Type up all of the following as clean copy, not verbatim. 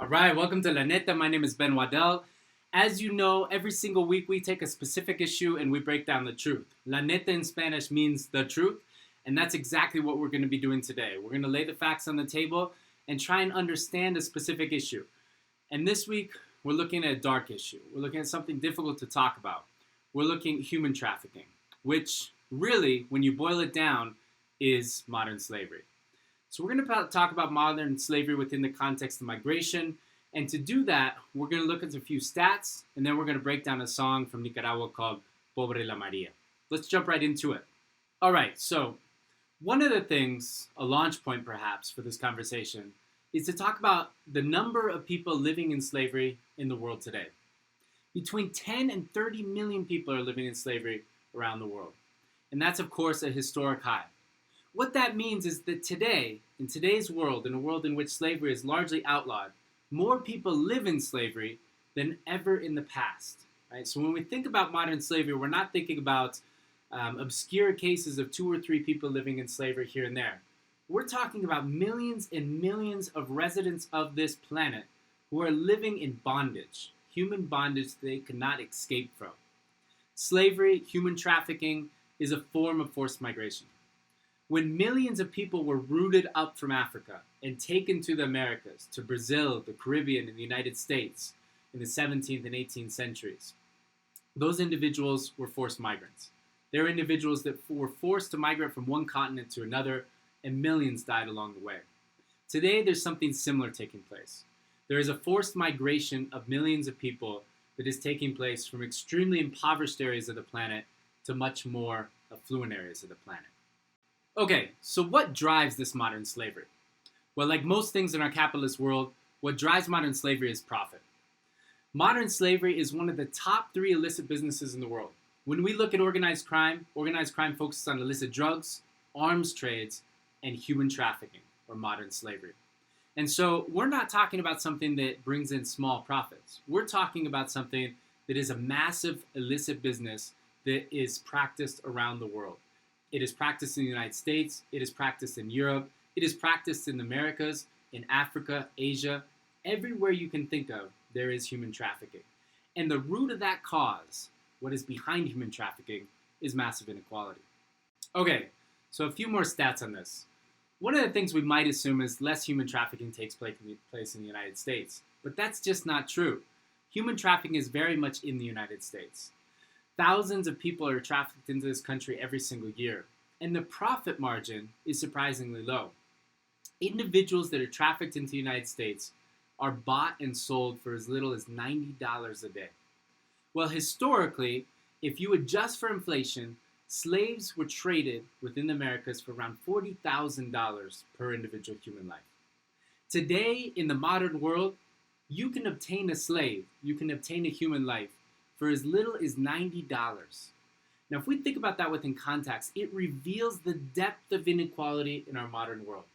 All right, welcome to La Neta. My name is Ben Waddell. As you know, every single week we take a specific issue and we break down the truth. La Neta in Spanish means the truth, and that's exactly what we're going to be doing today. We're going to lay the facts on the table and try and understand a specific issue. And this week, we're looking at a dark issue. We're looking at something difficult to talk about. We're looking at human trafficking, which really, when you boil it down, is modern slavery. So we're going to talk about modern slavery within the context of migration. And to do that, we're going to look at a few stats, and then we're going to break down a song from Nicaragua called Pobre la Maria. Let's jump right into it. All right, so one of the things, a launch point perhaps for this conversation, is to talk about the number of people living in slavery in the world today. Between 10 and 30 million people are living in slavery around the world. And that's, of course, a historic high. What that means is that today, in today's world, in a world in which slavery is largely outlawed, more people live in slavery than ever in the past. Right? So when we think about modern slavery, we're not thinking about obscure cases of 2 or 3 people living in slavery here and there. We're talking about millions and millions of residents of this planet who are living in bondage, human bondage they cannot escape from. Slavery, human trafficking, is a form of forced migration. When millions of people were rooted up from Africa and taken to the Americas, to Brazil, the Caribbean, and the United States in the 17th and 18th centuries, those individuals were forced migrants. They were individuals that were forced to migrate from one continent to another, and millions died along the way. Today, there's something similar taking place. There is a forced migration of millions of people that is taking place from extremely impoverished areas of the planet to much more affluent areas of the planet. Okay, so what drives this modern slavery? Well, like most things in our capitalist world, what drives modern slavery is profit. Modern slavery is one of the top 3 illicit businesses in the world. When we look at organized crime focuses on illicit drugs, arms trades, and human trafficking, or modern slavery. And so we're not talking about something that brings in small profits. We're talking about something that is a massive illicit business that is practiced around the world. It is practiced in the United States, it is practiced in Europe, it is practiced in the Americas, in Africa, Asia. Everywhere you can think of, there is human trafficking. And the root of that cause, what is behind human trafficking, is massive inequality. Okay, so a few more stats on this. One of the things we might assume is less human trafficking takes place in the United States. But that's just not true. Human trafficking is very much in the United States. Thousands of people are trafficked into this country every single year, and the profit margin is surprisingly low. Individuals that are trafficked into the United States are bought and sold for as little as $90 a day. Well, historically, if you adjust for inflation, slaves were traded within the Americas for around $40,000 per individual human life. Today, in the modern world, you can obtain a slave, you can obtain a human life for as little as $90. Now, if we think about that within context, it reveals the depth of inequality in our modern world.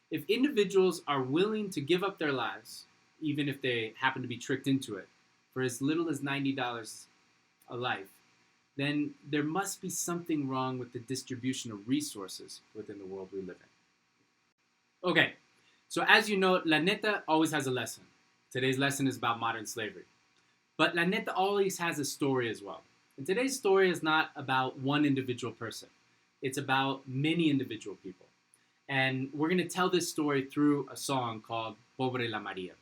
If individuals are willing to give up their lives, even if they happen to be tricked into it, for as little as $90 a life, then there must be something wrong with the distribution of resources within the world we live in. Okay, so as you know, La Neta always has a lesson. Today's lesson is about modern slavery. But La Neta always has a story as well. And today's story is not about one individual person. It's about many individual people. And we're going to tell this story through a song called Pobre la Maria.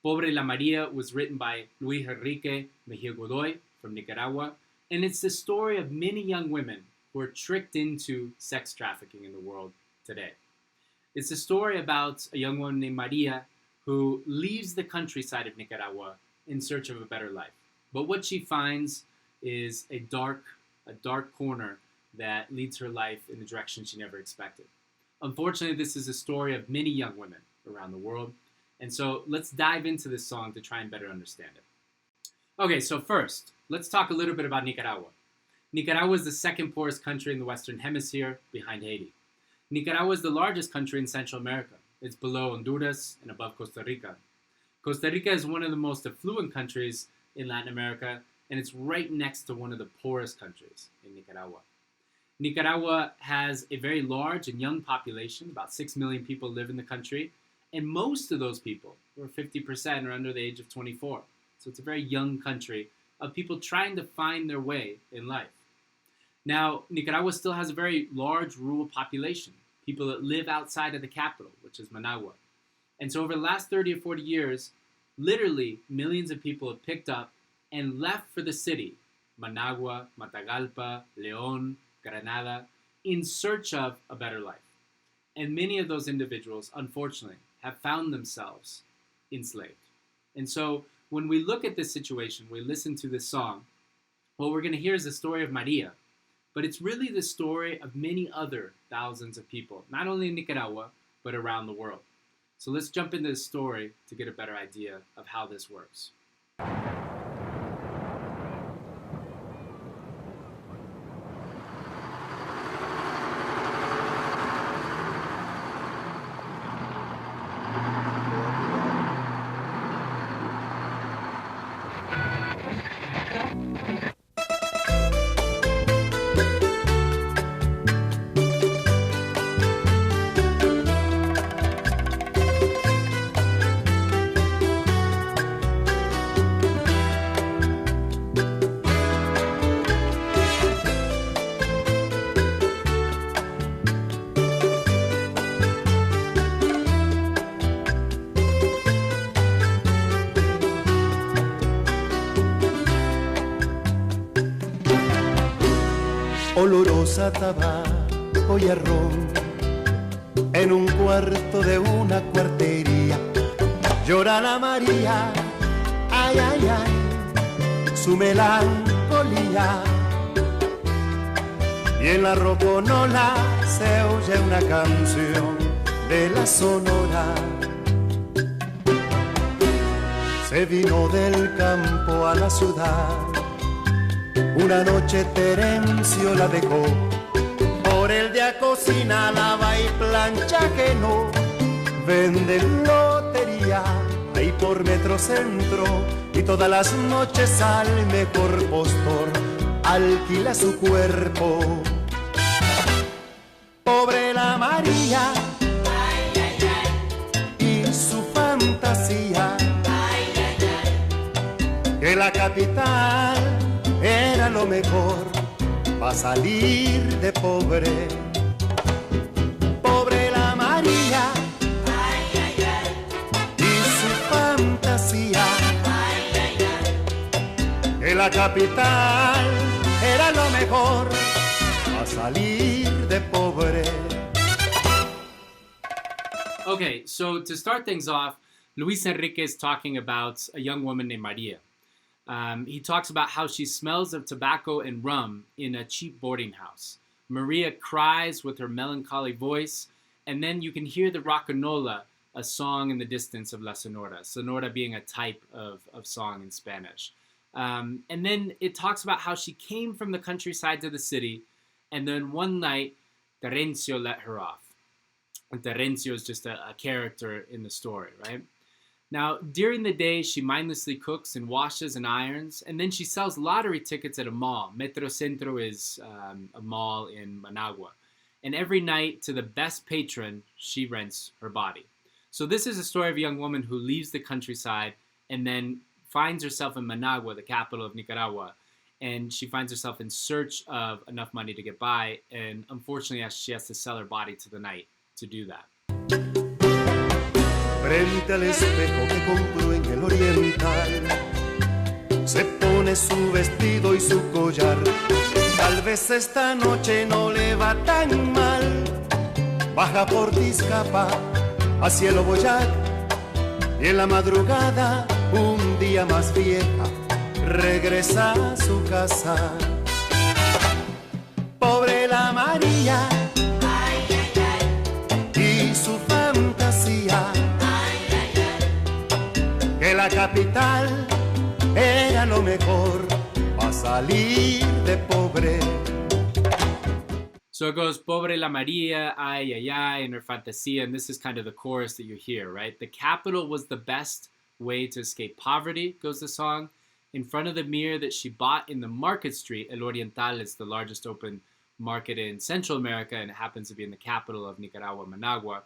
Pobre la Maria was written by Luis Enrique Mejia Godoy from Nicaragua. And it's the story of many young women who are tricked into sex trafficking in the world today. It's a story about a young woman named Maria who leaves the countryside of Nicaragua in search of a better life. But what she finds is a dark corner that leads her life in a direction she never expected. Unfortunately, this is a story of many young women around the world. And so let's dive into this song to try and better understand it. Okay, so first, let's talk a little bit about Nicaragua. Nicaragua is the second poorest country in the Western Hemisphere, behind Haiti. Nicaragua is the largest country in Central America. It's below Honduras and above Costa Rica. Costa Rica is one of the most affluent countries in Latin America, and it's right next to one of the poorest countries in Nicaragua. Nicaragua has a very large and young population. About 6 million people live in the country, And most of those people, or 50%, are under the age of 24. So it's a very young country of people trying to find their way in life. Now, Nicaragua still has a very large rural population, people that live outside of the capital, which is Managua. And so over the last 30 or 40 years, literally millions of people have picked up and left for the city, Managua, Matagalpa, León, Granada, in search of a better life. And many of those individuals, unfortunately, have found themselves enslaved. And so when we look at this situation, we listen to this song, what we're going to hear is the story of Maria, but it's really the story of many other thousands of people, not only in Nicaragua, but around the world. So let's jump into this story to get a better idea of how this works. Olorosa tabaco y ron en un cuarto de una cuartería. Llora la María, ay, ay, ay, su melancolía. Y en la roconola se oye una canción de la Sonora. Se vino del campo a la ciudad. Una noche Terencio la dejó, por el día cocina, lava y plancha que no, vende lotería, ahí por Metrocentro, y todas las noches al mejor postor alquila su cuerpo. Pobre la María, ay, ay, ay, y su fantasía, ay, ay, ay, que la capital era lo mejor para salir de pobre. Pobre la María, ay, ay, ay, y su fantasía, ay, ay, ay, que la capital era lo mejor para salir de pobre. Okay, so to start things off, Luis Enrique is talking about a young woman named Maria. He talks about how she smells of tobacco and rum in a cheap boarding house. Maria cries with her melancholy voice, and then you can hear the rocanola, a song in the distance of La Sonora, Sonora being a type of song in Spanish. And then it talks about how she came from the countryside to the city, and then one night, Terencio let her off. And Terencio is just a character in the story, right? Now, during the day, she mindlessly cooks and washes and irons, and then she sells lottery tickets at a mall. Metrocentro is a mall in Managua. And every night, to the best patron, she rents her body. So this is a story of a young woman who leaves the countryside and then finds herself in Managua, the capital of Nicaragua, and she finds herself in search of enough money to get by, and unfortunately, she has to sell her body to the night to do that. Frente al espejo que compró en el oriental, se pone su vestido y su collar. Tal vez esta noche no le va tan mal. Baja por Tizcapa a Cielo Boyac, y en la madrugada, un día más vieja, regresa a su casa. Pobre la María, ay, ay, ay, y su fantasía, que la capital era lo mejor para salir de pobre. So it goes, Pobre la María, ay, ay, ay, and her fantasía, and this is kind of the chorus that you hear, right? The capital was the best way to escape poverty, goes the song. In front of the mirror that she bought in the market street, El Oriental is the largest open market in Central America, and it happens to be in the capital of Nicaragua, Managua.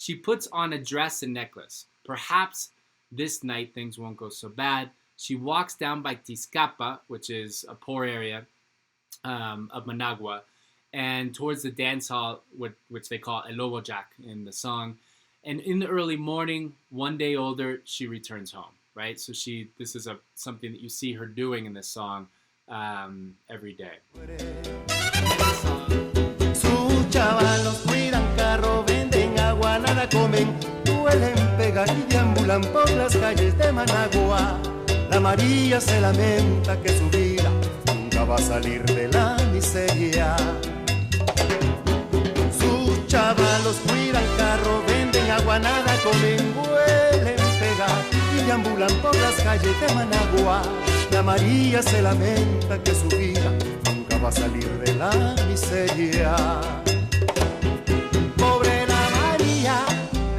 She puts on a dress and necklace. Perhaps this night things won't go so bad. She walks down by Tizcapa, which is a poor area of Managua, and towards the dance hall, which they call El Lobo Jack in the song. And in the early morning, one day older, she returns home, right? So this is something that you see her doing in this song every day. Sus chavalos cuidan carro, venden agua, nada comen, huelen, pegan y deambulan por las calles de Managua. La María se lamenta que su vida nunca va a salir de la miseria. Sus chavalos cuidan carro, venden agua, nada comen, huelen, pegan y deambulan por las calles de Managua. La María se lamenta que su vida nunca va a salir de la miseria. Pobre la María,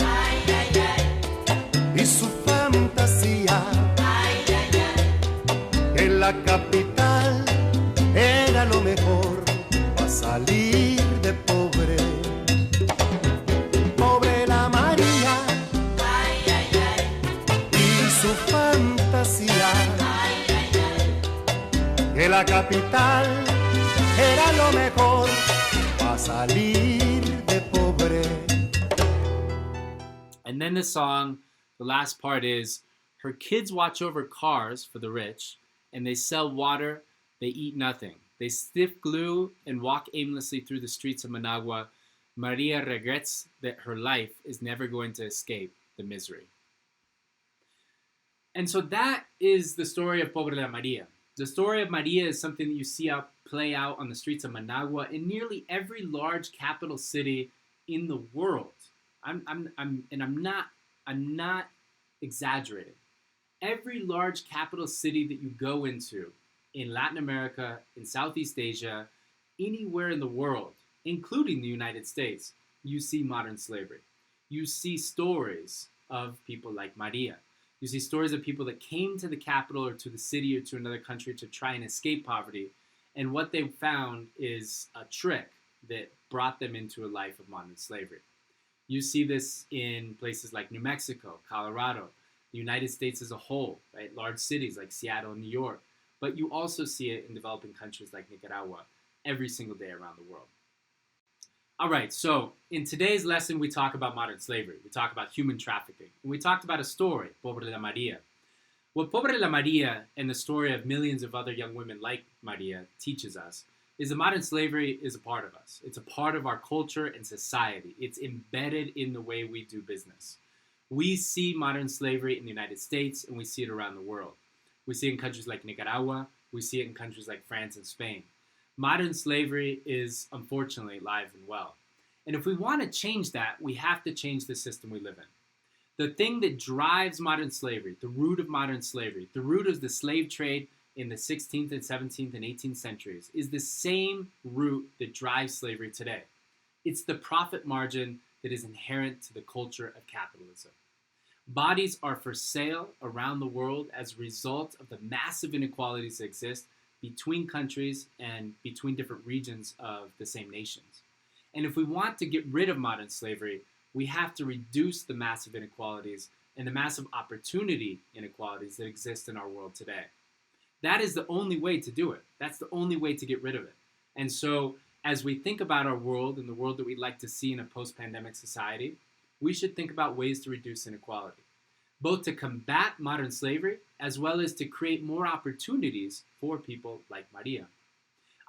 ay, ay, ay, y su fantasía, ay, ay, ay, en la capital era lo mejor para salir de pobre. Pobre la María, ay, ay, ay, y su fantasía, que la capital era lo mejor para salir de pobre. And then the song, the last part is, her kids watch over cars for the rich, and they sell water, they eat nothing. They sniff glue and walk aimlessly through the streets of Managua. Maria regrets that her life is never going to escape the misery. And so that is the story of Pobre la Maria. The story of Maria is something that you see play out on the streets of Managua in nearly every large capital city in the world. I'm not exaggerating. Every large capital city that you go into in Latin America, in Southeast Asia, anywhere in the world, including the United States, you see modern slavery. You see stories of people like Maria. You see stories of people that came to the capital or to the city or to another country to try and escape poverty. And what they found is a trick that brought them into a life of modern slavery. You see this in places like New Mexico, Colorado, the United States as a whole, right? Large cities like Seattle and New York. But you also see it in developing countries like Nicaragua every single day around the world. All right, so in today's lesson, we talk about modern slavery. We talk about human trafficking. And we talked about a story, Pobre la Maria. What Pobre la Maria and the story of millions of other young women like Maria teaches us is that modern slavery is a part of us. It's a part of our culture and society. It's embedded in the way we do business. We see modern slavery in the United States, and we see it around the world. We see it in countries like Nicaragua. We see it in countries like France and Spain. Modern slavery is, unfortunately, alive and well. And if we want to change that, we have to change the system we live in. The thing that drives modern slavery, the root of modern slavery, the root of the slave trade in the 16th and 17th and 18th centuries, is the same root that drives slavery today. It's the profit margin that is inherent to the culture of capitalism. Bodies are for sale around the world as a result of the massive inequalities that exist between countries and between different regions of the same nations. And if we want to get rid of modern slavery, we have to reduce the massive inequalities and the massive opportunity inequalities that exist in our world today. That is the only way to do it. That's the only way to get rid of it. And so as we think about our world and the world that we'd like to see in a post-pandemic society, we should think about ways to reduce inequality, both to combat modern slavery as well as to create more opportunities for people like Maria.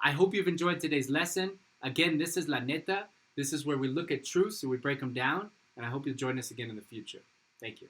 I hope you've enjoyed today's lesson. Again, this is La Neta. This is where we look at truths and we break them down. And I hope you'll join us again in the future. Thank you.